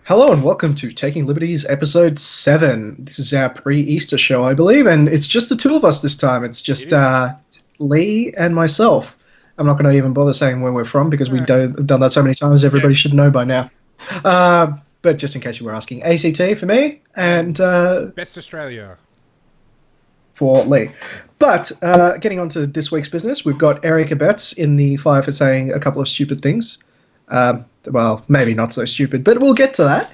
Hello and welcome to Taking Liberties episode 7. This is our pre-Easter show, I believe, and it's just the two of us this time. It's It just is. Lee and myself. I'm not going to even bother saying where we're from because Uh, we've done that so many times, yeah, everybody should know by now. But just in case you were asking, ACT for me and and Best Australia. for Lee. But getting on to this week's business, we've got Eric Abetz in the fire for saying a couple of stupid things. Well, maybe not so stupid, but we'll get to that.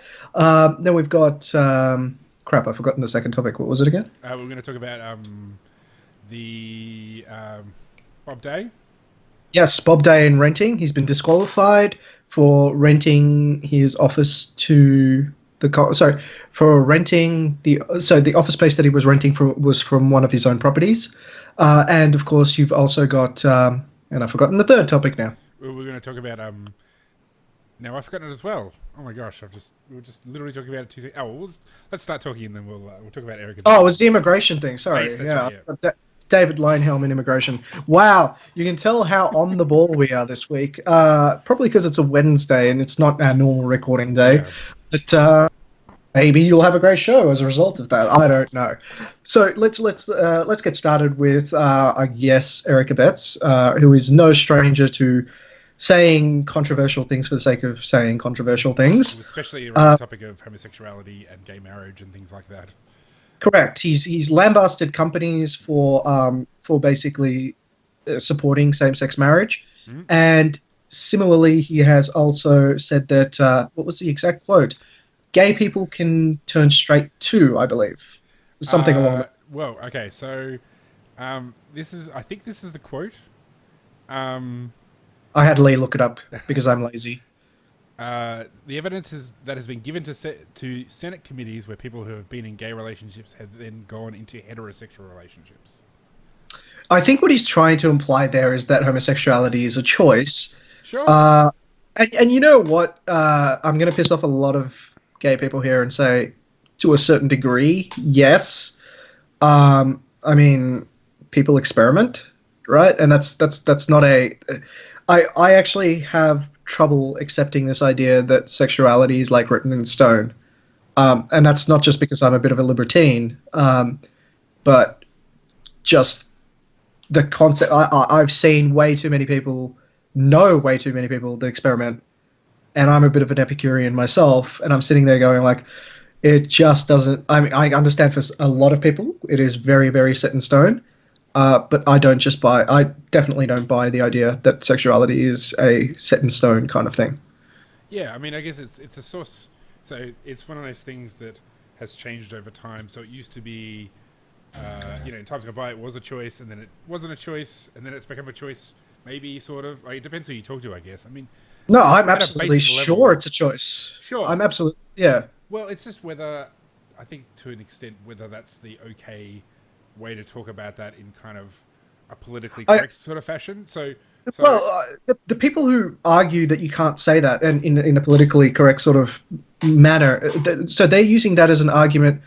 Then we've got crap. I've forgotten the second topic. What was it again? We're going to talk about the Bob Day. Yes, Bob Day in renting. He's been disqualified for renting his office to sorry, for renting the office space that he was renting was from one of his own properties, and of course you've also got and I've forgotten the third topic now. We're going to talk about Now I've forgotten it as well. Oh my gosh! We were just literally talking about it 2 seconds. Oh, well, let's start talking and then we'll talk about Eric. Oh, it was the immigration thing. Sorry. Yes, that's Yeah. right. Yeah. David Linehelm in immigration. Wow. You can tell how on the ball we are this week. Probably because it's a Wednesday and it's not our normal recording day. Yeah. But maybe you'll have a great show as a result of that. I don't know. So let's get started with I guess Eric Abetz, who is no stranger to saying controversial things for the sake of saying controversial things. Especially around the topic of homosexuality and gay marriage and things like that. Correct. He's lambasted companies for basically supporting same-sex marriage, and similarly, he has also said that what was the exact quote? Gay people can turn straight too, I believe, something along that. Well, okay, so I think this is the quote. I had Lee look it up because I'm lazy. The evidence that has been given to Senate committees where people who have been in gay relationships have then gone into heterosexual relationships. I think what he's trying to imply there is that homosexuality is a choice. Sure. And you know what? I'm going to piss off a lot of gay people here and say, to a certain degree, yes. I mean, people experiment, right? And that's not a. I actually have trouble accepting this idea that sexuality is like written in stone, and that's not just because I'm a bit of a libertine, but just the concept. I've seen way too many people, know way too many people that experiment, and I'm a bit of an Epicurean myself, and I'm sitting there going like, it just doesn't. I mean, I understand for a lot of people it is very, very set in stone. But I definitely don't buy the idea that sexuality is a set in stone kind of thing. Yeah, I mean, I guess it's a source. So it's one of those things that has changed over time. So it used to be, in times gone by, it was a choice, and then it wasn't a choice, and then it's become a choice. Maybe sort of. Like, it depends who you talk to, I guess. I mean, No, I'm at a absolutely basic sure level, it's a choice. sure. I'm absolutely, yeah. Well, it's just whether I think to an extent whether that's the okay way to talk about that in kind of a politically correct sort of fashion. Well, the people who argue that you can't say that and in a politically correct sort of manner, so they're using that as an argument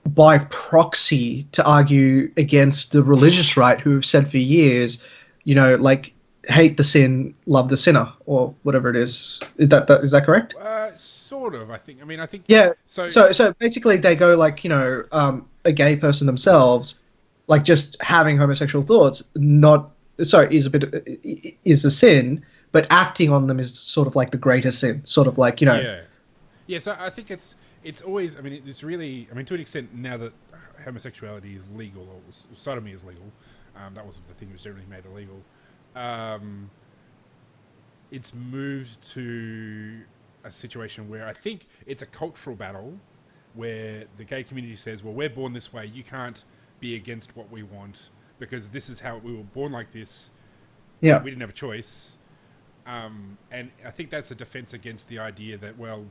by proxy to argue against the religious right who have said for years, like hate the sin, love the sinner, or whatever it is. Is that correct? Sort of, I think. I mean, I think. Yeah. So Basically, they go like, a gay person themselves, like just having homosexual thoughts, is a sin, but acting on them is sort of like the greater sin. Sort of like, yeah. So I think it's always. I mean, it's really. I mean, to an extent, now that homosexuality is legal or sodomy is legal, that was the thing that was generally made illegal. It's moved to a situation where I think it's a cultural battle where the gay community says, well, we're born this way, you can't be against what we want because this is how we were born like this. Yeah. We didn't have a choice. And I think that's a defense against the idea that, well,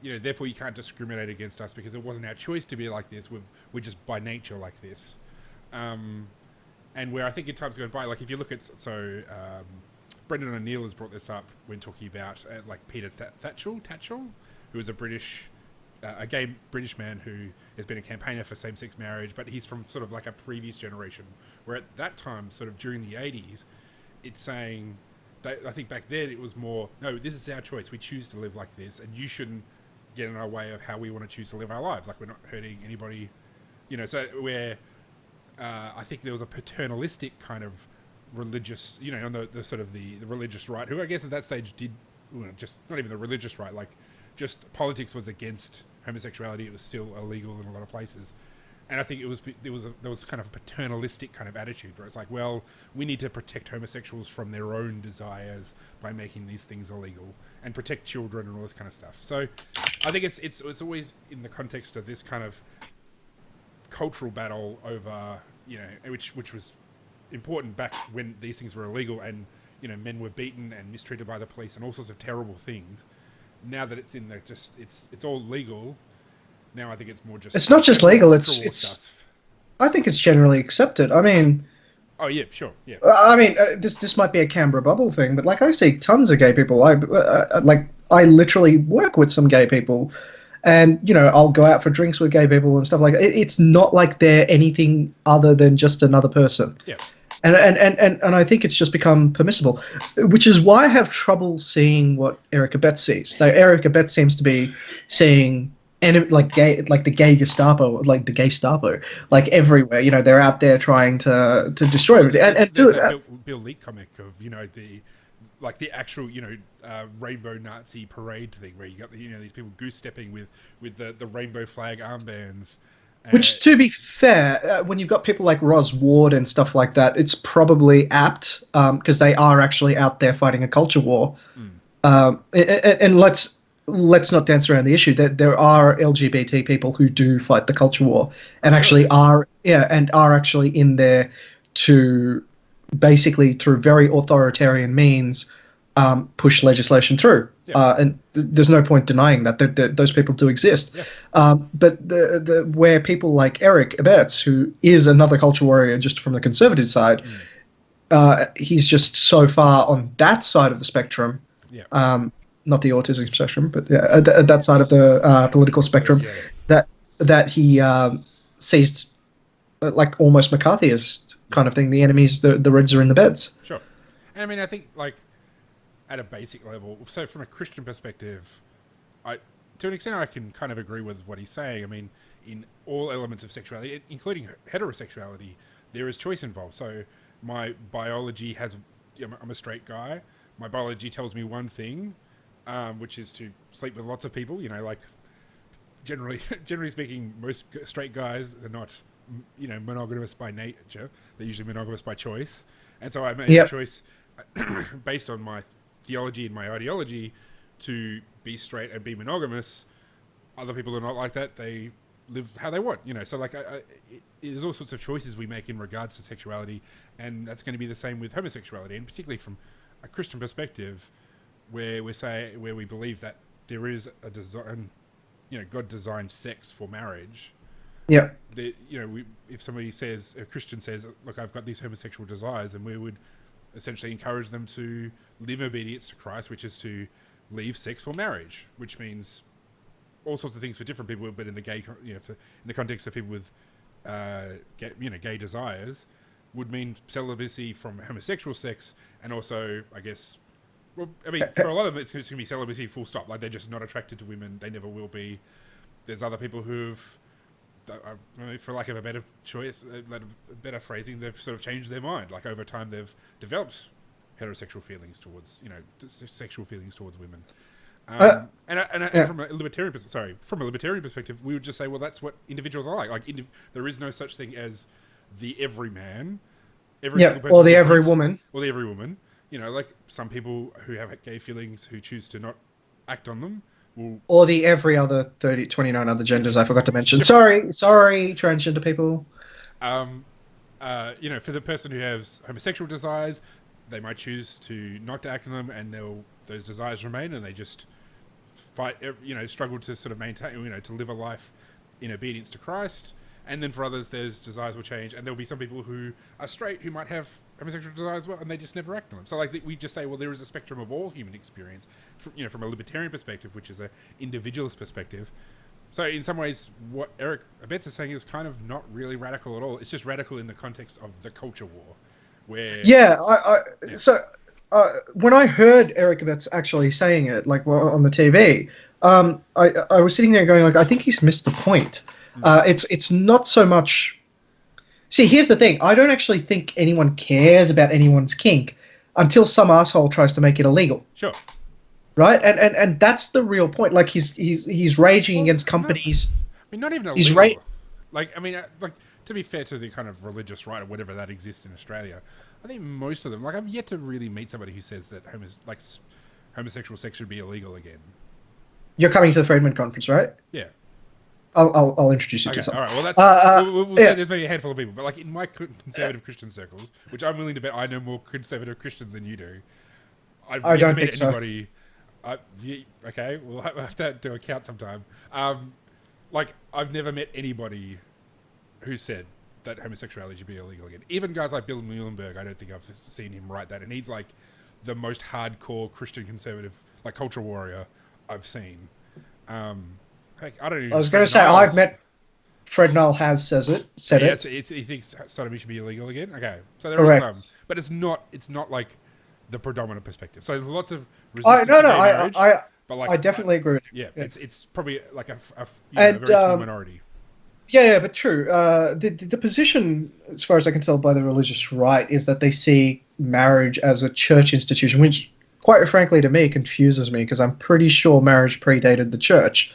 therefore you can't discriminate against us because it wasn't our choice to be like this. We're just by nature like this. And where I think in times gone by, like if you look at, Brendan O'Neill has brought this up when talking about like Peter Tatchell, who is a gay British man who has been a campaigner for same-sex marriage, but he's from sort of like a previous generation, where at that time, sort of during the 80s, it's saying I think back then it was more, no, this is our choice. We choose to live like this, and you shouldn't get in our way of how we want to choose to live our lives. Like, we're not hurting anybody, So where I think there was a paternalistic kind of religious, on the sort of the religious right, who I guess at that stage did, just not even the religious right, like just politics was against homosexuality. It was still illegal in a lot of places. And I think there was kind of a paternalistic kind of attitude where it's like, well, we need to protect homosexuals from their own desires by making these things illegal and protect children and all this kind of stuff. So I think it's always in the context of this kind of cultural battle over, which was important back when these things were illegal and, men were beaten and mistreated by the police and all sorts of terrible things. Now that it's in the it's all legal. Now I think it's more just... It's not just legal, it's stuff. I think it's generally accepted. I mean... Oh, yeah, sure, yeah. I mean, this might be a Canberra bubble thing, but, I see tons of gay people. I literally work with some gay people, and, I'll go out for drinks with gay people and stuff like that. It's not like they're anything other than just another person. Yeah. And I think it's just become permissible, which is why I have trouble seeing what Eric Abetz sees. Now, Eric Abetz seems to be seeing... And the gay Gestapo, like the gay Stapo, like everywhere, they're out there trying to destroy everything. And do it. Bill Leak comic of the actual rainbow Nazi parade thing where you got these people goose stepping with the rainbow flag armbands. Which, to be fair, when you've got people like Ros Ward and stuff like that, it's probably apt because they are actually out there fighting a culture war. And let's not dance around the issue that there are LGBT people who do fight the culture war and actually are actually in there to basically through very authoritarian means push legislation through. And there's no point denying that those people do exist. But the where people like Eric Abetz, who is another culture warrior just from the conservative side, he's just so far on that side of the spectrum. Not the autism spectrum, but at that side of the political spectrum, that he sees like almost McCarthyist kind of thing. The enemies, the Reds are in the beds. Sure, and I mean, I think like at a basic level, so from a Christian perspective, to an extent I can kind of agree with what he's saying. I mean, in all elements of sexuality, including heterosexuality, there is choice involved. So my biology I'm a straight guy. My biology tells me one thing. Which is to sleep with lots of people, like generally speaking, most straight guys are not, monogamous by nature. They're usually monogamous by choice. And so I made a choice based on my theology and my ideology to be straight and be monogamous. Other people are not like that. They live how they want, So there's all sorts of choices we make in regards to sexuality, and that's going to be the same with homosexuality, and particularly from a Christian perspective, where we believe that there is a design, God designed sex for marriage. Yeah. If a Christian says, look, I've got these homosexual desires, then we would essentially encourage them to live obedience to Christ, which is to leave sex for marriage, which means all sorts of things for different people, but in the gay, in the context of people with, gay desires, would mean celibacy from homosexual sex, and also, I guess. Well, I mean, for a lot of them, it's going to be celibacy full stop. Like, they're just not attracted to women. They never will be. There's other people who've, for lack of a better choice, better phrasing, they've sort of changed their mind. Like, over time, they've developed heterosexual feelings towards, sexual feelings towards women. From a libertarian perspective, we would just say, well, that's what individuals are like. Like, there is no such thing as the everyman. Or the every woman. Or the every woman. Like some people who have gay feelings who choose to not act on them will... Or the every other 29 other genders I forgot to mention. Sorry, transgender people. For the person who has homosexual desires, they might choose to not act on them, and those desires remain, and they just fight, struggle to sort of maintain, to live a life in obedience to Christ. And then for others, those desires will change, and there'll be some people who are straight who might have homosexual desires as well, and they just never act on them. So, we just say, well, there is a spectrum of all human experience, from a libertarian perspective, which is an individualist perspective. So, in some ways, what Eric Abetz is saying is kind of not really radical at all. It's just radical in the context of the culture war, where so when I heard Eric Abetz actually saying it, like on the TV, I was sitting there going like, I think he's missed the point. It's not so much. See, here's the thing. I don't actually think anyone cares about anyone's kink until some asshole tries to make it illegal. Sure. Right, and that's the real point. Like he's raging against companies. Not even He's illegal. Like, I mean, like, to be fair to the kind of religious right or whatever that exists in Australia, I think most of them, like, I've yet to really meet somebody who says that homosexual sex should be illegal again. You're coming to the Friedman conference, right? Yeah. I'll introduce you to some. All right. Well, that's we'll say there's maybe a handful of people, but like in my conservative Christian circles, which I'm willing to bet I know more conservative Christians than you do. I don't think anybody. Okay, we'll have to do a count sometime. Like, I've never met anybody who said that homosexuality should be illegal again. Even guys like Bill Muhlenberg, I don't think I've seen him write that. And he's like the most hardcore Christian conservative, like culture warrior I've seen. Heck, I don't even. I was going to say I've met Fred Null has said it. So he thinks sodomy should be illegal again. Okay, so there are some, but it's not like the predominant perspective. So there's lots of resistance to gay marriage, but like, I definitely agree with you. Yeah, it's probably like a very small minority. Yeah, but true. The position, as far as I can tell by the religious right, is that they see marriage as a church institution, which, quite frankly, to me, confuses me because I'm pretty sure marriage predated the church.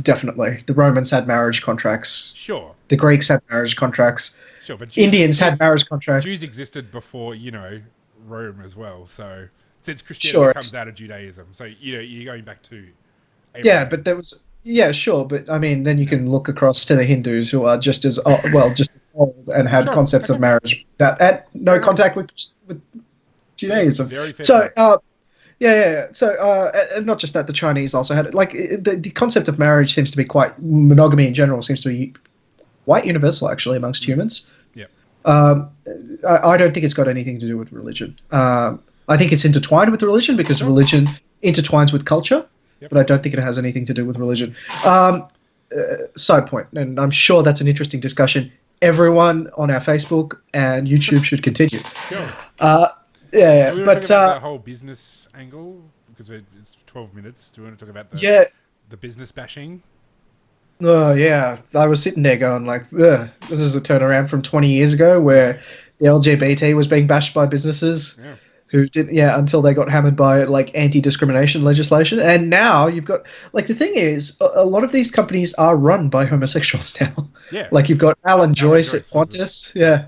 Definitely. The Romans had marriage contracts. Sure. The Greeks had marriage contracts. Sure, but Indians had marriage contracts. Jews existed before, Rome as well. So since Christianity comes out of Judaism, so you're going back to Abraham. Yeah, but there was sure, but I mean, then you can look across to the Hindus who are just as just as old and had concepts of marriage that had no contact with Judaism. Very fair so. So, and not just that, the Chinese also had it. Like, the concept of marriage seems to be monogamy in general seems to be quite universal, actually, amongst humans. Yeah. I don't think it's got anything to do with religion. I think it's intertwined with religion because religion intertwines with culture, but I don't think it has anything to do with religion. Side point, and I'm sure that's an interesting discussion. Everyone on our Facebook and YouTube should continue. Sure. Yeah, do we but talk about the whole business angle because it's 12 minutes. Do we want to talk about the business bashing? Oh yeah, I was sitting there going like, ugh, this is a turnaround from 20 years ago where the LGBT was being bashed by businesses who didn't, until they got hammered by like anti-discrimination legislation, and now you've got like the thing is a lot of these companies are run by homosexuals now. Yeah, like you've got Alan Joyce at Qantas. Yeah,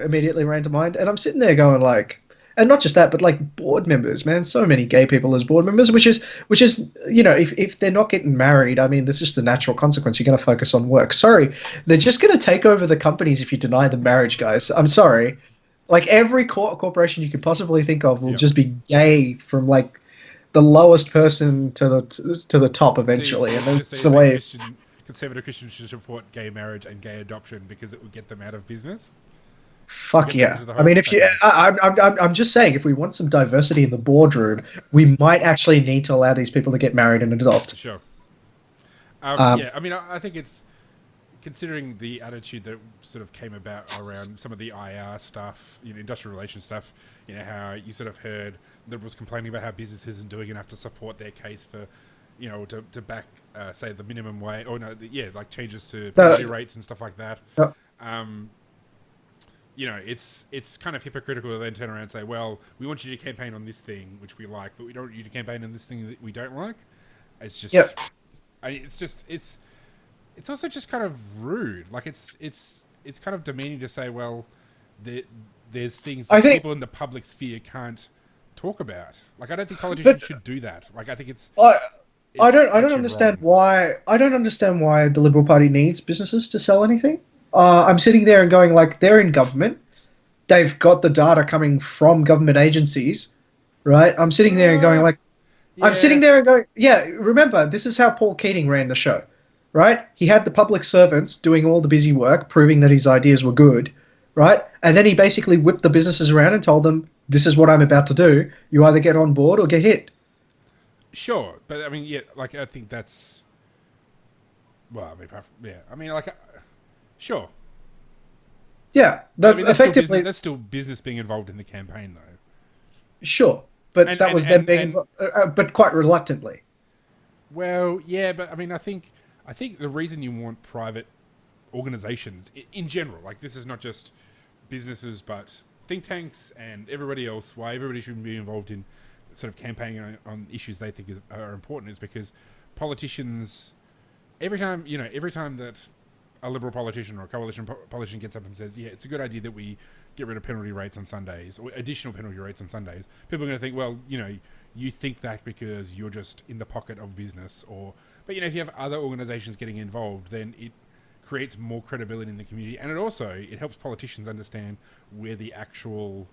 immediately ran to mind, and I'm sitting there going like. And not just that, but like board members, man. So many gay people as board members, which is if they're not getting married, I mean, this is just the natural consequence. You're going to focus on work. Sorry, they're just going to take over the companies if you deny them marriage, guys. I'm sorry. Like every corporation you could possibly think of will just be gay from like the lowest person to the top eventually, and that's the way. Conservative Christians should support gay marriage and gay adoption because it would get them out of business. Fuck yeah! I mean, I'm just saying, if we want some diversity in the boardroom, we might actually need to allow these people to get married and adopt. Sure. I mean, I think it's considering the attitude that sort of came about around some of the IR stuff, industrial relations stuff. How you sort of heard Liberals complaining about how business isn't doing enough to support their case for, to back, say, the minimum wage, or like changes to penalty rates and stuff like that. It's kind of hypocritical to then turn around and say, well, we want you to campaign on this thing, which we like, but we don't want you to campaign on this thing that we don't like. It's just, it's also just kind of rude. Like it's kind of demeaning to say, well, there's things that people in the public sphere can't talk about. Like, I don't think politicians should do that. Like, I think I don't understand why. I don't understand why the Liberal Party needs businesses to sell anything. I'm sitting there and going like, they're in government. They've got the data coming from government agencies, right? I'm sitting there and going like, I'm sitting there and going, remember, this is how Paul Keating ran the show, right? He had the public servants doing all the busy work, proving that his ideas were good, right? And then he basically whipped the businesses around and told them, this is what I'm about to do. You either get on board or get hit. Sure. But I mean, like, I think that's, well, I mean, sure. Yeah, But, I that's mean, effectively that's still business being involved in the campaign, though. sure, but And that was them being, but quite reluctantly. well, yeah, but I mean, I think the reason you want private organizations in general, like this is not just businesses, but think tanks and everybody else, why everybody should be involved in sort of campaigning on issues they think are important, is because politicians, every time that a liberal politician or a coalition politician gets up and says, yeah, it's a good idea that we get rid of penalty rates on Sundays or additional penalty rates on Sundays, people are going to think, well, you think that because you're just in the pocket of business, but if you have other organizations getting involved, then it creates more credibility in the community, and it helps politicians understand where the actual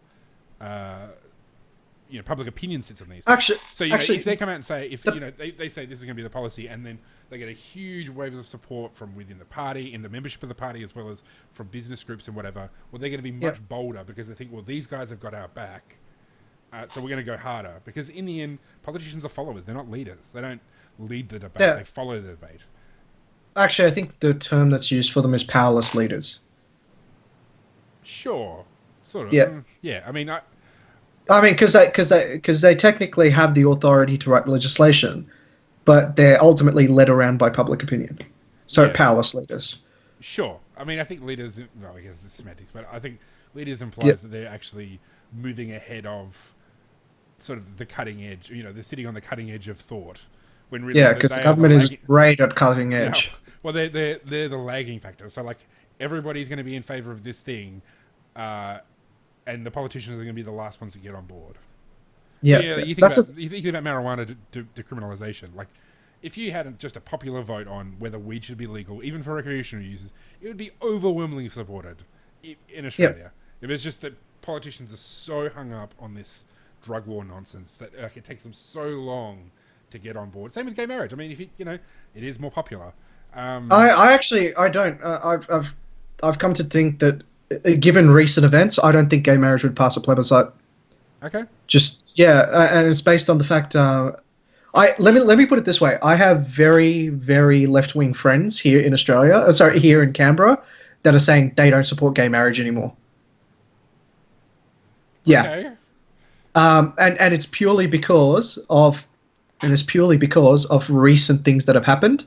public opinion sits on these things. If they come out and say, they say this is going to be the policy, and then they get a huge wave of support from within the party, in the membership of the party, as well as from business groups and whatever, well, they're going to be much bolder because they think, well, these guys have got our back, so we're going to go harder. Because in the end, politicians are followers; they're not leaders. They don't lead the debate; they follow the debate. Actually, I think the term that's used for them is powerless leaders. Sure, sort of. Yeah. I mean, because they technically have the authority to write legislation, but they're ultimately led around by public opinion. So powerless leaders. Sure. I mean, I think leaders. Well, I guess it's semantics, but I think leaders implies that they're actually moving ahead of sort of the cutting edge. They're sitting on the cutting edge of thought. When really, because the government is great at cutting edge. Well, they're the lagging factor. So like everybody's going to be in favor of this thing, and the politicians are going to be the last ones to get on board. Yeah, so, you think about marijuana decriminalization. Like, if you had just a popular vote on whether weed should be legal, even for recreational users, it would be overwhelmingly supported in Australia. If it's just that politicians are so hung up on this drug war nonsense that it takes them so long to get on board. Same with gay marriage. I mean, if it is more popular. I don't. I've come to think that given recent events, I don't think gay marriage would pass a plebiscite. Okay. And it's based on the fact. Let me put it this way: I have very, very left-wing friends here in Australia. Here in Canberra, that are saying they don't support gay marriage anymore. Yeah. Okay. And it's purely because of recent things that have happened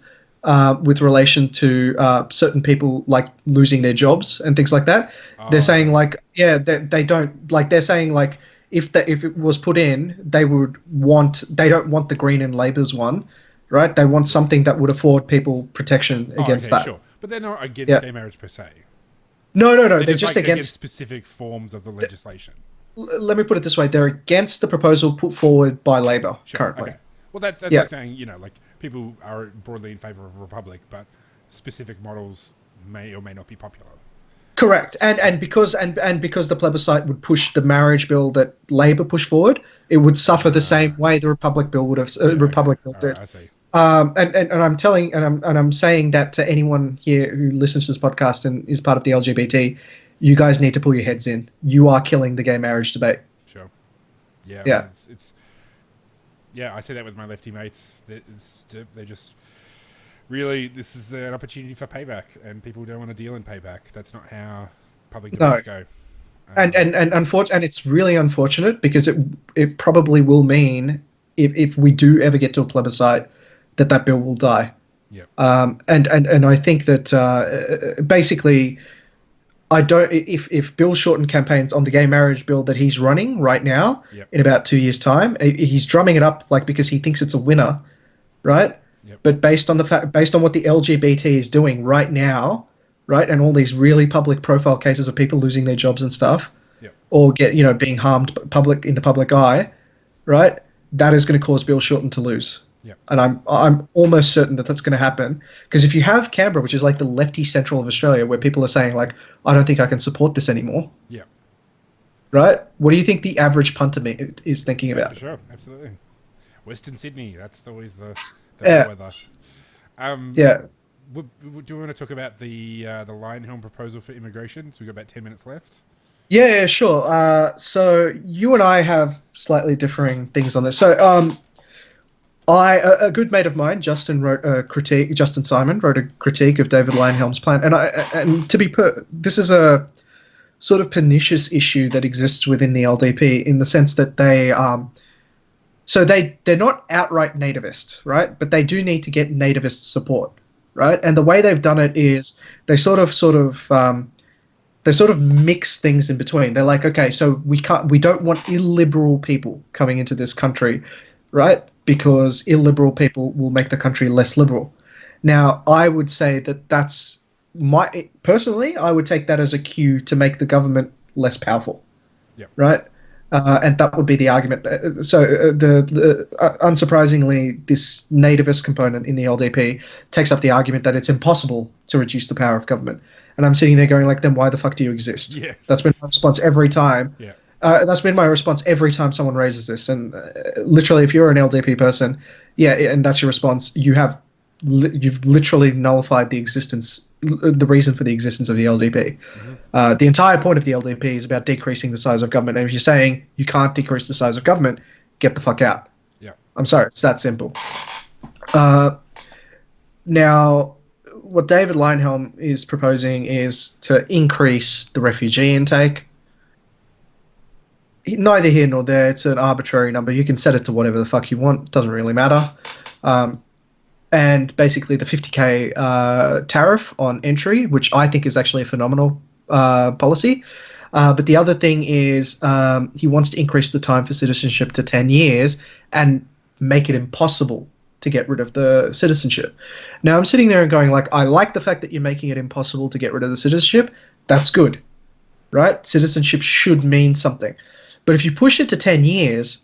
with relation to certain people like losing their jobs and things like that. They're saying they don't like. They're saying like if it was put in, they don't want the Green and Labor's one, right? They want something that would afford people protection against that. Sure. But they're not against gay marriage per se. No. They're just against specific forms of the legislation. Let me put it this way: they're against the proposal put forward by Labor currently. Okay. Well, that's like saying like people are broadly in favour of a republic, but specific models may or may not be popular. Correct, and because the plebiscite would push the marriage bill that Labor pushed forward, it would suffer the same way the Republic bill would have. Republic bill did. I see. And I'm saying that to anyone here who listens to this podcast and is part of the LGBT, you guys need to pull your heads in. You are killing the gay marriage debate. Sure. Yeah. Yeah. It's I say that with my lefty mates. They just really, this is an opportunity for payback, and people don't want to deal in payback. That's not how public debates go. And it's really unfortunate because it probably will mean if we do ever get to a plebiscite that bill will die. Yeah. And I think that basically, I don't. If Bill Shorten campaigns on the gay marriage bill that he's running right now in about 2 years' time, he's drumming it up because he thinks it's a winner, right? Yep. But based on what the LGBT is doing right now, right, and all these really public profile cases of people losing their jobs and stuff, or being harmed in the public eye, right, that is going to cause Bill Shorten to lose. Yeah. And I'm almost certain that that's going to happen, because if you have Canberra, which is like the lefty central of Australia, where people are saying like, I don't think I can support this anymore. Yeah. Right? What do you think the average punter is thinking about? For sure, absolutely. Western Sydney, that's always the weather. Do you want to talk about the Lionhelm proposal for immigration? So we've got about 10 minutes left. Yeah, sure. So you and I have slightly differing things on this. So a good mate of mine, Justin Simon, wrote a critique of David Lionhelm's plan, and to be this is sort of pernicious issue that exists within the LDP in the sense that they're not outright nativist, right? But they do need to get nativist support, right? And the way they've done it is they they sort of mix things in between. They're like, okay, so we don't want illiberal people coming into this country, right? Because illiberal people will make the country less liberal. Now, I would say that personally, I would take that as a cue to make the government less powerful, right? And that would be the argument. Unsurprisingly, this nativist component in the LDP takes up the argument that it's impossible to reduce the power of government. And I'm sitting there going, like, then why the fuck do you exist? Yeah. That's been my response every time. Yeah. That's been my response every time someone raises this. And literally, if you're an LDP person, and that's your response, you've literally nullified the reason for the existence of the LDP. Mm-hmm. The entire point of the LDP is about decreasing the size of government. And if you're saying you can't decrease the size of government, get the fuck out. Yeah. I'm sorry, it's that simple. Now, what David Leinhelm is proposing is to increase the refugee intake. Neither here nor there. It's an arbitrary number. You can set it to whatever the fuck you want. It doesn't really matter. And basically the 50k tariff on entry, which I think is actually a phenomenal policy. But the other thing is he wants to increase the time for citizenship to 10 years and make it impossible to get rid of the citizenship. Now, I'm sitting there and going, like, I like the fact that you're making it impossible to get rid of the citizenship. That's good, right? Citizenship should mean something. But if you push it to 10 years,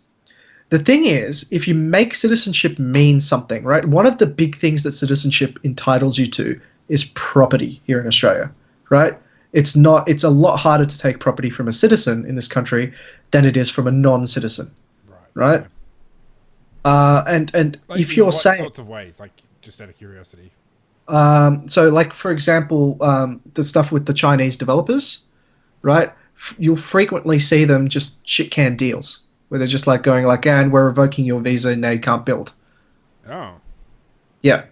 the thing is, if you make citizenship mean something, right? One of the big things that citizenship entitles you to is property here in Australia, right? It's a lot harder to take property from a citizen in this country than it is from a non-citizen, right? And like, if you're saying... saying... What sorts of ways? Like, just out of curiosity. So, like, for example, the stuff with the Chinese developers, right? You'll frequently see them just shit-can deals where they're just like going like, and we're revoking your visa and now you can't build. Oh. Yeah.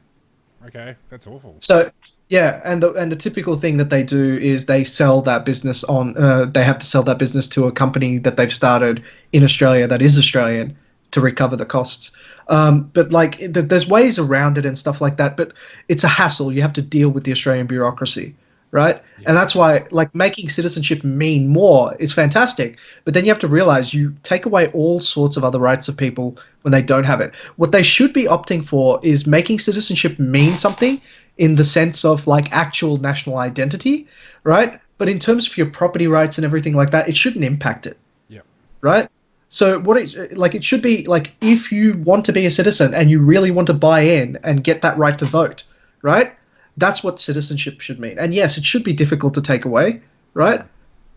Okay, that's awful. So, yeah, and the typical thing that they do is they sell that business on, they have to sell that business to a company that they've started in Australia that is Australian to recover the costs. But like, there's ways around it and stuff like that, but it's a hassle. You have to deal with the Australian bureaucracy. Right? Yeah. And that's why, like, making citizenship mean more is fantastic. But then you have to realize you take away all sorts of other rights of people when they don't have it. What they should be opting for is making citizenship mean something in the sense of, like, actual national identity, right? But in terms of your property rights and everything like that, it shouldn't impact it. Yeah. Right? So it should be, like, if you want to be a citizen and you really want to buy in and get that right to vote, right? That's what citizenship should mean. And yes, it should be difficult to take away, right?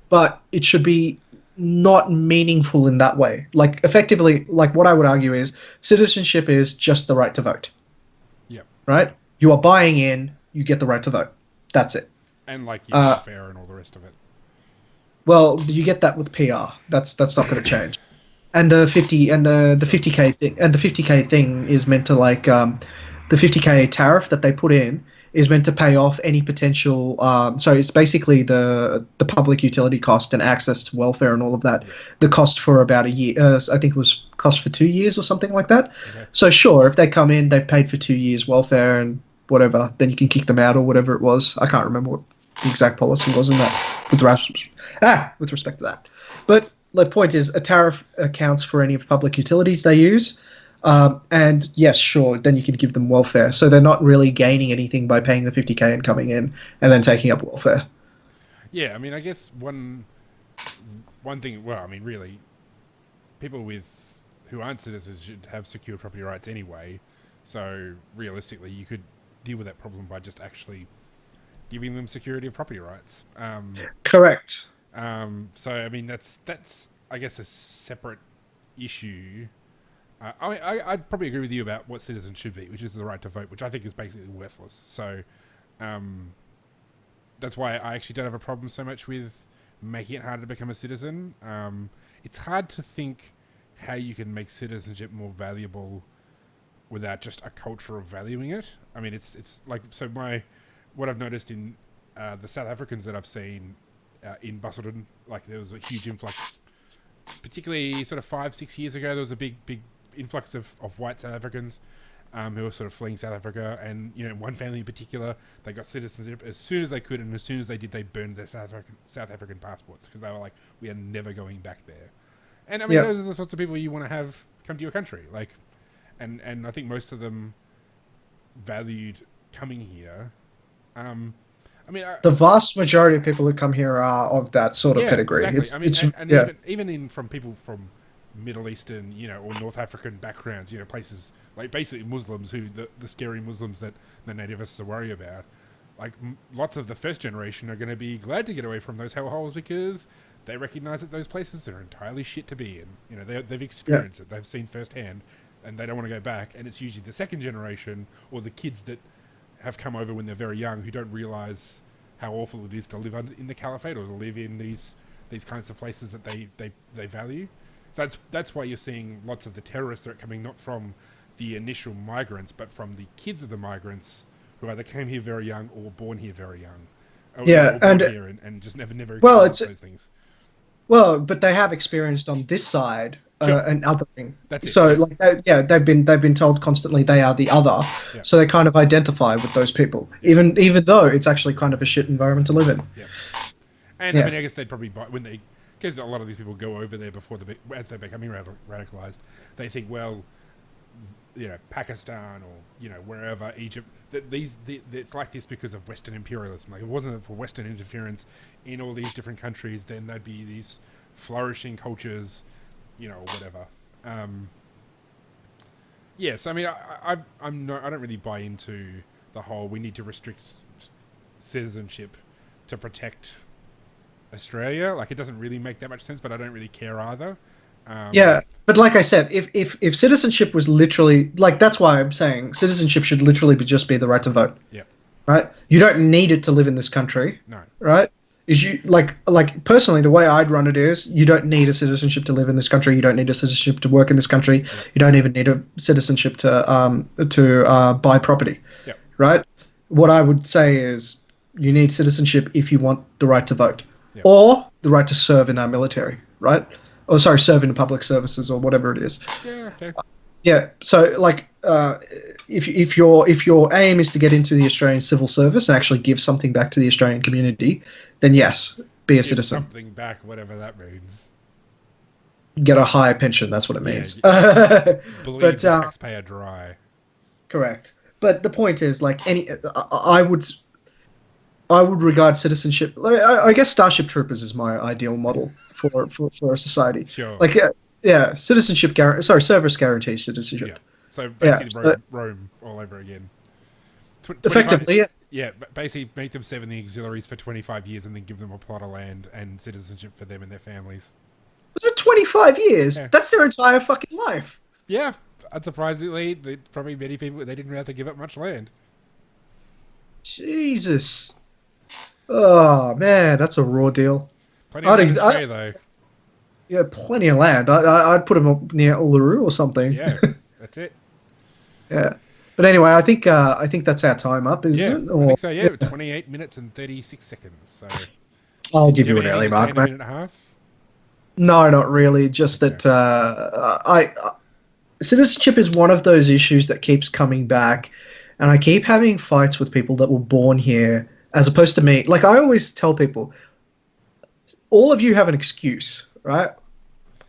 But it should be not meaningful in that way. Like, effectively, like, what I would argue is citizenship is just the right to vote. Yeah. Right? You are buying in, you get the right to vote. That's it. And, like, you're fair and all the rest of it. Well, you get that with PR. That's not going to change. And the 50k thing, and the 50k thing is meant to, like, the 50k tariff that they put in is meant to pay off any potential. So it's basically the public utility cost and access to welfare and all of that. The cost for about a year. I think it was cost for 2 years or something like that. Okay. So sure, if they come in, they've paid for 2 years welfare and whatever, then you can kick them out or whatever it was. I can't remember what the exact policy was in that with respect to that. But the point is, a tariff accounts for any public utilities they use. And yes, sure, then you can give them welfare. So they're not really gaining anything by paying the 50k and coming in and then taking up welfare. Yeah, I mean, I guess one thing, well, I mean, really, people who aren't citizens should have secure property rights anyway. So realistically, you could deal with that problem by just actually giving them security of property rights. Correct. So, I mean, that's I guess, a separate issue. I'd probably agree with you about what citizens should be, which is the right to vote, which I think is basically worthless. So that's why I actually don't have a problem so much with making it harder to become a citizen. It's hard to think how you can make citizenship more valuable without just a culture of valuing it. I mean, it's like, so what I've noticed in the South Africans that I've seen in Busselton. Like there was a huge influx, particularly sort of 5-6 years ago. There was a big influx of white South Africans who were sort of fleeing South Africa, and one family in particular, they got citizenship as soon as they could, and as soon as they did, they burned their South African passports because they were like, we are never going back there. And I mean, those are the sorts of people you want to have come to your country, like, and I think most of them valued coming here. I mean, the vast majority of people who come here are of that sort of pedigree. Exactly. I mean, even from people from Middle Eastern, or North African backgrounds, places like basically Muslims, who the scary Muslims that the nativists worry about. Like lots of the first generation are going to be glad to get away from those hellholes because they recognise that those places are entirely shit to be in. They've experienced it, they've seen firsthand, and they don't want to go back. And it's usually the second generation or the kids that have come over when they're very young who don't realise how awful it is to live in the caliphate or to live in these kinds of places that they value. So that's why you're seeing lots of the terrorists that are coming not from the initial migrants, but from the kids of the migrants who either came here very young or born here very young. Or born here and just never experienced those things. Well, but they have experienced on this side an other thing. That's it. So they've been told constantly they are the other. Yeah. So they kind of identify with those people, even though it's actually kind of a shit environment to live in. Yeah. And I mean, I guess they'd probably because a lot of these people go over there as they're becoming radicalized. They think, well, Pakistan or wherever, Egypt. It's like this because of Western imperialism. Like, if it wasn't for Western interference in all these different countries, then there'd be these flourishing cultures, or whatever. Yes, I mean, I don't really buy into the whole we need to restrict citizenship to protect Australia. Like, it doesn't really make that much sense, but I don't really care either. But like I said, if citizenship was literally, like, that's why I'm saying citizenship should literally just be the right to vote. Yeah. Right? You don't need it to live in this country. No. Right? Like personally, the way I'd run it is, you don't need a citizenship to live in this country. You don't need a citizenship to work in this country. Yeah. You don't even need a citizenship to buy property. Yeah. Right? What I would say is, you need citizenship if you want the right to vote, yeah, or the right to serve in our military. Right? Oh, sorry, serve in public services or whatever it is. Yeah. Okay. Yeah. So, like, if your aim is to get into the Australian civil service and actually give something back to the Australian community, then yes, be a citizen. Something back, whatever that means. Get a higher pension. That's what it means. Bleed the taxpayer dry. Correct. But the point is, like, I would regard citizenship. I guess Starship Troopers is my ideal model for a society. Sure. Like, citizenship service guarantees citizenship. Yeah. So basically, Rome all over again. Effectively, yeah. Basically, make them serve in the auxiliaries for 25 years, and then give them a plot of land and citizenship for them and their families. Was it 25 years? Yeah. That's their entire fucking life. Yeah. Unsurprisingly, probably many people, they didn't have to give up much land. Jesus. Oh, man, that's a raw deal. Plenty of land in Australia, though. Yeah, plenty of land. I'd put them up near Uluru or something. Yeah, that's it. Yeah. But anyway, I think that's our time up, isn't it? I think so, yeah. 28 minutes and 36 seconds. So I'll give you an early mark, mate. A minute and a half? No, not really. Just that citizenship is one of those issues that keeps coming back, and I keep having fights with people that were born here, as opposed to me. Like, I always tell people, all of you have an excuse, right?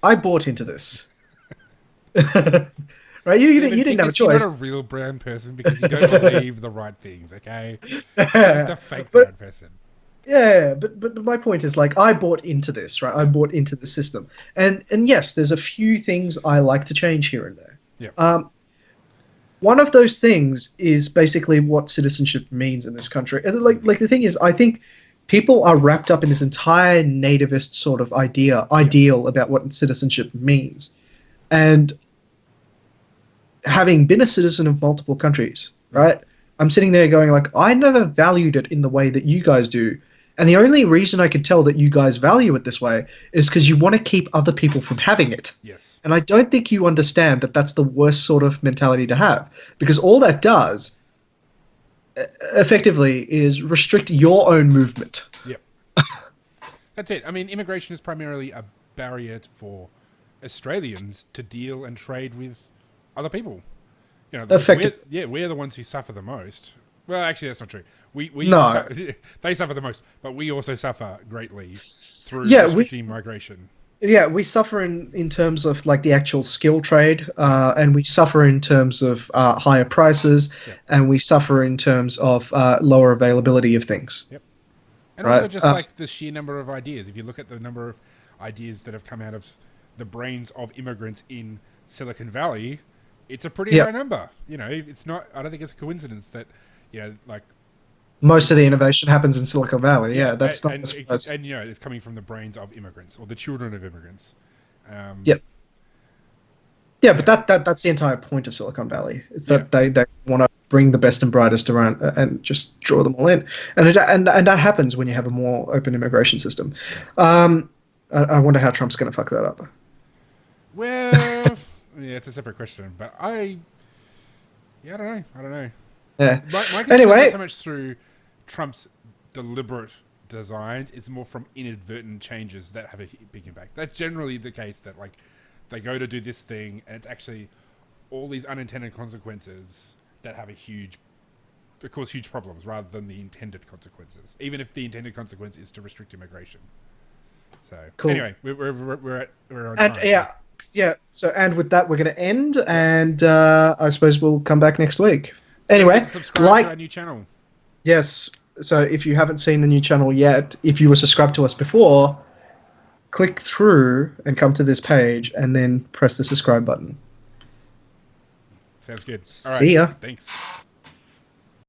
I bought into this. Right? You didn't have a choice. You're not a real brown person because you don't believe the right things, okay? You're just a fake brown person. Yeah, but my point is, like, I bought into this, right? I bought into the system. And yes, there's a few things I like to change here and there. Yeah. One of those things is basically what citizenship means in this country. And like the thing is, I think people are wrapped up in this entire nativist sort of ideal about what citizenship means. And having been a citizen of multiple countries, right? I'm sitting there going, like, I never valued it in the way that you guys do. And the only reason I can tell that you guys value it this way is because you want to keep other people from having it. Yes. And I don't think you understand that that's the worst sort of mentality to have, because all that does effectively is restrict your own movement. Yep. That's it. I mean, immigration is primarily a barrier for Australians to deal and trade with other people. You know, we're the ones who suffer the most. Well, actually, that's not true. No. They suffer the most, but we also suffer greatly through restricting migration. Yeah, we suffer in terms of like the actual skill trade, and we suffer in terms of higher prices, and we suffer in terms of lower availability of things. Yep. And also just like the sheer number of ideas. If you look at the number of ideas that have come out of the brains of immigrants in Silicon Valley, it's a pretty high number. You know, it's not. I don't think it's a coincidence that, you know, like most of the innovation happens in Silicon Valley. Yeah, that's not. And you know, it's coming from the brains of immigrants or the children of immigrants. Yep. Yeah, but that's the entire point of Silicon Valley. It's that they want to bring the best and brightest around and just draw them all in, and that happens when you have a more open immigration system. I wonder how Trump's going to fuck that up. Well, yeah, it's a separate question, but I don't know. Yeah. My concern is not so much through Trump's deliberate design; it's more from inadvertent changes that have a big impact. That's generally the case. That like they go to do this thing, and it's actually all these unintended consequences that have that cause huge problems, rather than the intended consequences. Even if the intended consequence is to restrict immigration. So cool. Anyway, we're on time. Yeah. So and with that, we're going to end, and I suppose we'll come back next week. Anyway, subscribe to our new channel. Yes. So if you haven't seen the new channel yet, if you were subscribed to us before, click through and come to this page, and then press the subscribe button. Sounds good. All right. See ya. Thanks.